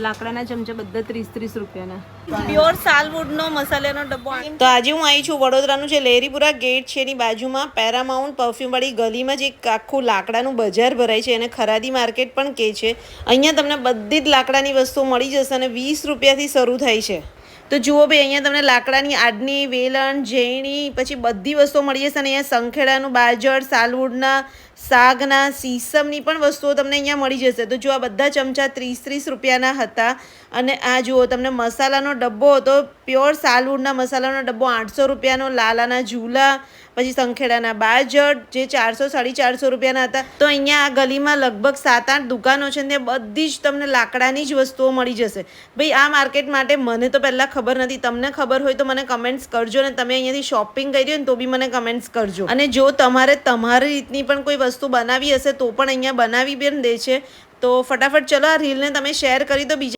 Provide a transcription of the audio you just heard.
લાકડાના ચમચા બધા 30-30 રૂપિયાના. પ્યોર સાલવુડનો મસાલાનો ડબ્બો. તો આજે હું આવી છું વડોદરાનું જે લેરીપુરા ગેટ છે એની બાજુમાં પેરામાઉન્ટ પરફ્યુમવાળી ગલીમાં જ એક આખું લાકડાનું બજાર ભરાય છે એને ખરાદી માર્કેટ પણ કહે છે. અહીંયા તમને બધી જ લાકડાની વસ્તુઓ મળી જશે અને 20 રૂપિયાથી શરૂ થાય છે. તો જુઓ ભાઈ, અહીંયા તમને લાકડાની આડની, વેલણ, ઝેણી, પછી બધી વસ્તુઓ મળી જશે. અને અહીંયા સંખેડાનું બાજળ, સાલવુડના, સાગના, સીસમની પણ વસ્તુઓ તમને અહીંયા મળી જશે. તો જો આ બધા ચમચા 30-30 રૂપિયાના હતા. અને આ જુઓ, તમને મસાલાનો ડબ્બો હતો, પ્યોર સાલવુડના મસાલાનો ડબ્બો 800 રૂપિયાનો, લાલાના ઝૂલા, પછી સંખેડાના બાજળ જે 400-450 રૂપિયાના હતા. તો અહીંયા આ ગલીમાં લગભગ 7-8 દુકાનો છે ને ત્યાં બધી જ તમને લાકડાની જ વસ્તુઓ મળી જશે. ભાઈ આ માર્કેટ માટે મને તો પહેલાં ખબર નથી, તમને ખબર હોય તો મને કમેન્ટ્સ કરજો. ને તમે અહીંયાથી શોપિંગ કરી હોય ને તો બી મને કમેન્ટ્સ કરજો. અને જો તમારે તમારી રીતની પણ કોઈ વસ્તુ બનાવી હશે તો પણ અહીંયા બનાવી પણ દે છે. તો ફટાફટ ચલો આ રીલને તમે શેર કરી દો બીજા